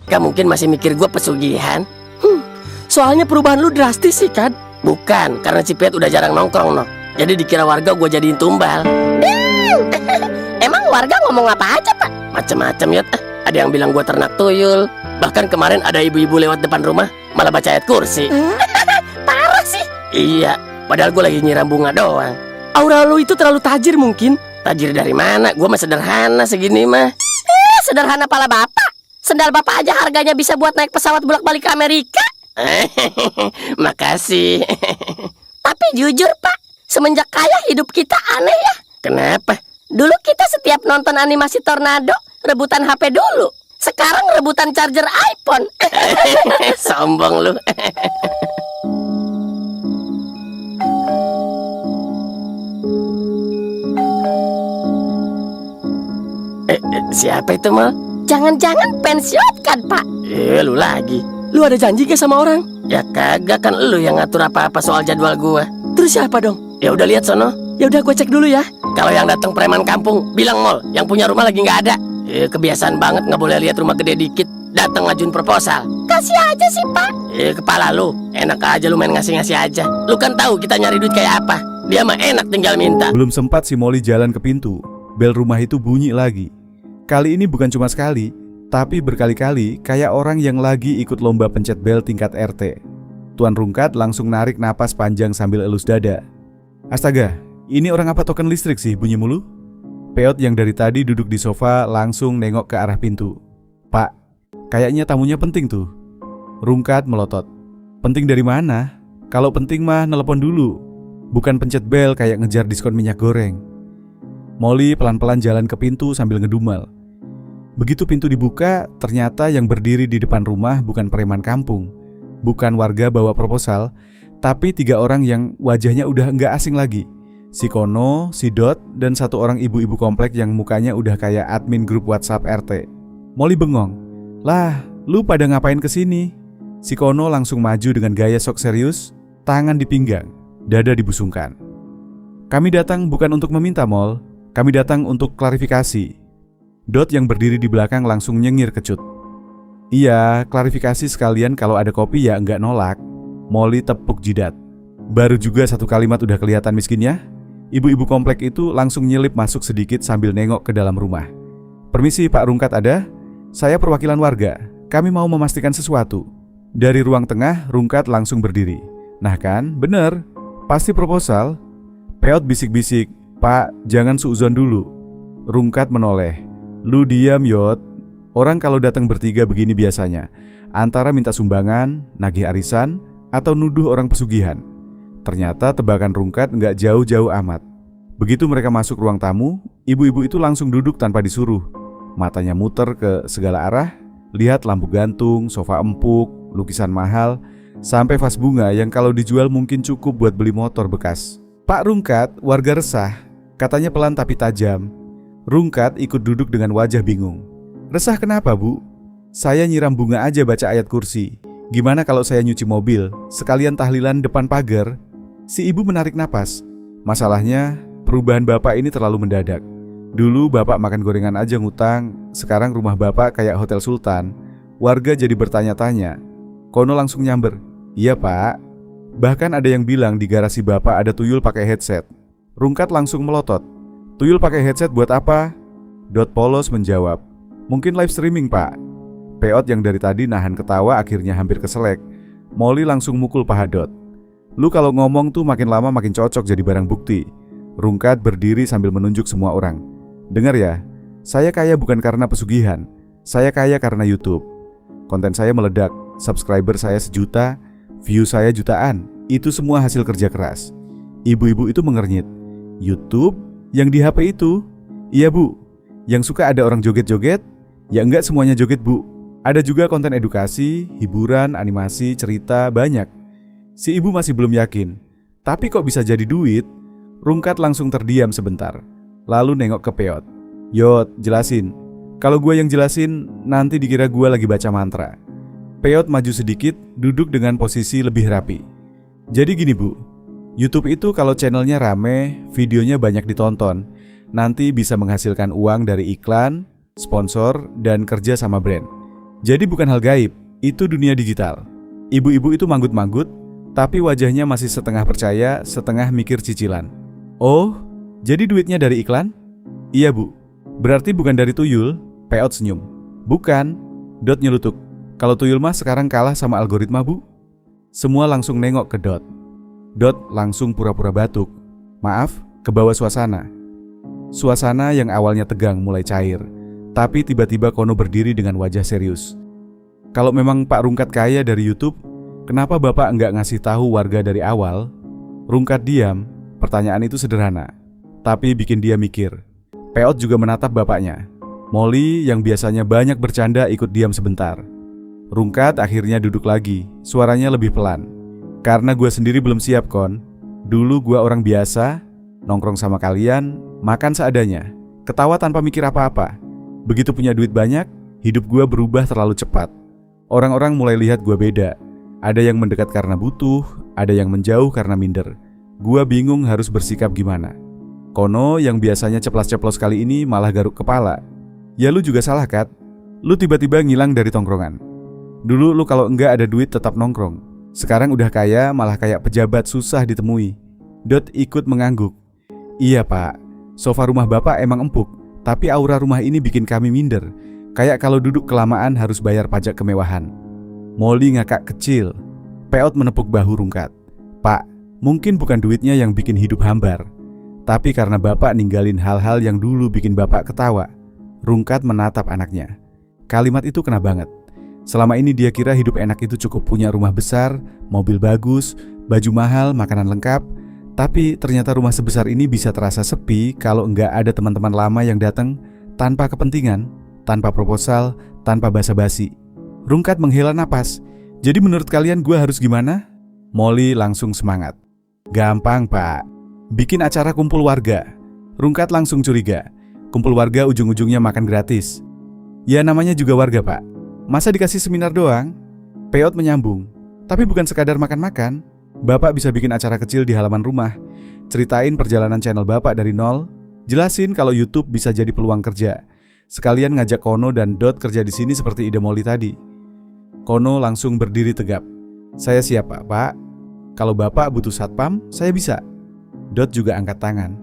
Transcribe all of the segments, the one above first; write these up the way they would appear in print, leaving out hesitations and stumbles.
Mereka mungkin masih mikir gue pesugihan. Soalnya perubahan lu drastis sih, Kad. Bukan, karena Cipet udah jarang nongkrong, no. Jadi dikira warga gue jadiin tumbal. Emang warga ngomong apa aja, Pak? Macem-macem, Yot. Ada yang bilang gue ternak tuyul. Bahkan kemarin ada ibu-ibu lewat depan rumah malah baca ayat kursi. Parah sih. Iya, padahal gue lagi nyiram bunga doang. Aura lu itu terlalu tajir mungkin. Tajir dari mana? Gue mah sederhana segini mah. Sederhana pala Bapak. Sendal Bapak aja harganya bisa buat naik pesawat bolak-balik ke Amerika. Makasih. Tapi jujur, Pak, semenjak kaya hidup kita aneh ya. Kenapa? Dulu kita setiap nonton animasi Tornado rebutan HP dulu. Sekarang rebutan charger iPhone. Sombong lu. Siapa itu, Mal? Jangan-jangan pensiun kan, Pak? Lu lagi. Lu ada janji gak sama orang? Ya kagak, kan lu yang ngatur apa-apa soal jadwal gua. Terus siapa dong? Ya udah lihat sono. Ya udah gue cek dulu ya. Kalau yang datang preman kampung, bilang Mol, yang punya rumah lagi nggak ada. Kebiasaan banget nggak boleh lihat rumah gede dikit, datang ngajuin proposal. Kasih aja sih, Pak. Kepala lu, enak aja lu main ngasih-ngasih aja. Lu kan tahu kita nyari duit kayak apa. Dia mah enak tinggal minta. Belum sempat si Molly jalan ke pintu, bel rumah itu bunyi lagi. Kali ini bukan cuma sekali, tapi berkali-kali kayak orang yang lagi ikut lomba pencet bel tingkat RT. Tuan Rungkat langsung narik napas panjang sambil elus dada. Astaga, ini orang apa token listrik sih bunyi mulu? Peot yang dari tadi duduk di sofa langsung nengok ke arah pintu. Pak, kayaknya tamunya penting tuh. Rungkat melotot. Penting dari mana? Kalau penting mah nelpon dulu. Bukan pencet bel kayak ngejar diskon minyak goreng. Molly pelan-pelan jalan ke pintu sambil ngedumel. Begitu pintu dibuka, ternyata yang berdiri di depan rumah bukan preman kampung. Bukan warga bawa proposal, tapi 3 orang yang wajahnya udah nggak asing lagi. Si Kono, si Dot, dan 1 orang ibu-ibu komplek yang mukanya udah kayak admin grup WhatsApp RT. Molly bengong. Lah, lu pada ngapain kesini? Si Kono langsung maju dengan gaya sok serius, tangan di pinggang, dada dibusungkan. Kami datang bukan untuk meminta, Mol. Kami datang untuk klarifikasi. Dot yang berdiri di belakang langsung nyengir kecut. Iya, klarifikasi sekalian kalau ada kopi ya enggak nolak. Molly tepuk jidat. Baru juga 1 kalimat udah kelihatan miskinnya. Ibu-ibu komplek itu langsung nyelip masuk sedikit sambil nengok ke dalam rumah. Permisi Pak Rungkat ada? Saya perwakilan warga. Kami mau memastikan sesuatu. Dari ruang tengah, Rungkat langsung berdiri. Nah kan, bener. Pasti proposal. Peot bisik-bisik. Pak, jangan suuzon dulu. Rungkat menoleh. Lu diam Yot. Orang kalau datang bertiga begini biasanya antara minta sumbangan, nagih arisan, atau nuduh orang pesugihan. Ternyata tebakan Rungkat nggak jauh-jauh amat. Begitu mereka masuk ruang tamu, ibu-ibu itu langsung duduk tanpa disuruh. Matanya muter ke segala arah, lihat lampu gantung, sofa empuk, lukisan mahal, sampai vas bunga yang kalau dijual mungkin cukup buat beli motor bekas. Pak Rungkat, warga resah, katanya pelan tapi tajam. Rungkat ikut duduk dengan wajah bingung. Resah kenapa, Bu? Saya nyiram bunga aja baca ayat kursi. Gimana kalau saya nyuci mobil, sekalian tahlilan depan pagar? Si ibu menarik napas. Masalahnya, perubahan Bapak ini terlalu mendadak. Dulu Bapak makan gorengan aja ngutang, sekarang rumah Bapak kayak Hotel Sultan. Warga jadi bertanya-tanya. Kono langsung nyamber. Iya Pak. Bahkan ada yang bilang di garasi Bapak ada tuyul pakai headset. Rungkat langsung melotot. Tuyul pakai headset buat apa? Dot polos menjawab. Mungkin live streaming Pak. Peot yang dari tadi nahan ketawa akhirnya hampir keselek. Molly langsung mukul paha Dot. Lu kalau ngomong tuh makin lama makin cocok jadi barang bukti. Rungkat berdiri sambil menunjuk semua orang. Dengar ya, saya kaya bukan karena pesugihan. Saya kaya karena YouTube. Konten saya meledak, subscriber saya 1 juta, view saya jutaan. Itu semua hasil kerja keras. Ibu-ibu itu mengernyit. YouTube? Yang di HP itu? Iya Bu. Yang suka ada orang joget-joget? Ya enggak semuanya joget Bu. Ada juga konten edukasi, hiburan, animasi, cerita, banyak. Si ibu masih belum yakin. Tapi kok bisa jadi duit? Rungkat langsung terdiam sebentar. Lalu nengok ke Peot. Yot, jelasin. Kalau gue yang jelasin, nanti dikira gue lagi baca mantra. Peot maju sedikit, duduk dengan posisi lebih rapi. Jadi gini Bu, YouTube itu kalau channelnya rame, videonya banyak ditonton, nanti bisa menghasilkan uang dari iklan, sponsor, dan kerja sama brand. Jadi bukan hal gaib, itu dunia digital. Ibu-ibu itu manggut-manggut, tapi wajahnya masih setengah percaya, setengah mikir cicilan. Oh, jadi duitnya dari iklan? Iya bu, berarti bukan dari tuyul? Peot senyum. Bukan, Dot nyelutuk. Kalau tuyul mah sekarang kalah sama algoritma bu. Semua langsung nengok ke Dot. Dot langsung pura-pura batuk. Maaf, kebawa suasana. Suasana yang awalnya tegang mulai cair, tapi tiba-tiba Kono berdiri dengan wajah serius. Kalau memang Pak Rungkat kaya dari YouTube, kenapa Bapak enggak ngasih tahu warga dari awal? Rungkat diam, pertanyaan itu sederhana, tapi bikin dia mikir. Peot juga menatap bapaknya. Molly yang biasanya banyak bercanda ikut diam sebentar. Rungkat akhirnya duduk lagi, suaranya lebih pelan. Karena gue sendiri belum siap Kon. Dulu gue orang biasa, nongkrong sama kalian, makan seadanya, ketawa tanpa mikir apa-apa. Begitu punya duit banyak, hidup gue berubah terlalu cepat. Orang-orang mulai lihat gue beda. Ada yang mendekat karena butuh, ada yang menjauh karena minder. Gue bingung harus bersikap gimana. Kono yang biasanya ceplas-ceplos kali ini malah garuk kepala. Ya lu juga salah Kat. Lu tiba-tiba ngilang dari tongkrongan. Dulu lu kalau enggak ada duit tetap nongkrong. Sekarang udah kaya malah kayak pejabat susah ditemui. Dot ikut mengangguk. Iya pak, sofa rumah bapak emang empuk, tapi aura rumah ini bikin kami minder. Kayak kalau duduk kelamaan harus bayar pajak kemewahan. Molly ngakak kecil. Peot menepuk bahu Rungkat. Pak, mungkin bukan duitnya yang bikin hidup hambar, tapi karena bapak ninggalin hal-hal yang dulu bikin bapak ketawa. Rungkat menatap anaknya. Kalimat itu kena banget. Selama ini dia kira hidup enak itu cukup punya rumah besar, mobil bagus, baju mahal, makanan lengkap. Tapi ternyata rumah sebesar ini bisa terasa sepi kalau enggak ada teman-teman lama yang datang tanpa kepentingan, tanpa proposal, tanpa basa-basi. Rungkat menghela napas. Jadi menurut kalian gue harus gimana? Molly langsung semangat. Gampang pak, bikin acara kumpul warga. Rungkat langsung curiga. Kumpul warga ujung-ujungnya makan gratis. Ya namanya juga warga pak. Masa dikasih seminar doang? Peot menyambung. Tapi bukan sekadar makan-makan. Bapak bisa bikin acara kecil di halaman rumah. Ceritain perjalanan channel bapak dari nol. Jelasin kalau YouTube bisa jadi peluang kerja. Sekalian ngajak Kono dan Dot kerja di sini seperti ide Molly tadi. Kono langsung berdiri tegap. Saya siap pak. Kalau bapak butuh satpam, saya bisa. Dot juga angkat tangan.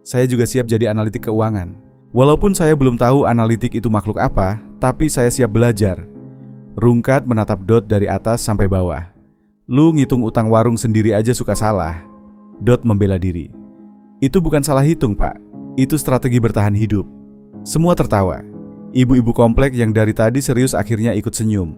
Saya juga siap jadi analitik keuangan. Walaupun saya belum tahu analitik itu makhluk apa, tapi saya siap belajar. Rungkat menatap Dot dari atas sampai bawah. Lu ngitung utang warung sendiri aja suka salah. Dot membela diri. Itu bukan salah hitung pak, itu strategi bertahan hidup. Semua tertawa. Ibu-ibu komplek yang dari tadi serius akhirnya ikut senyum.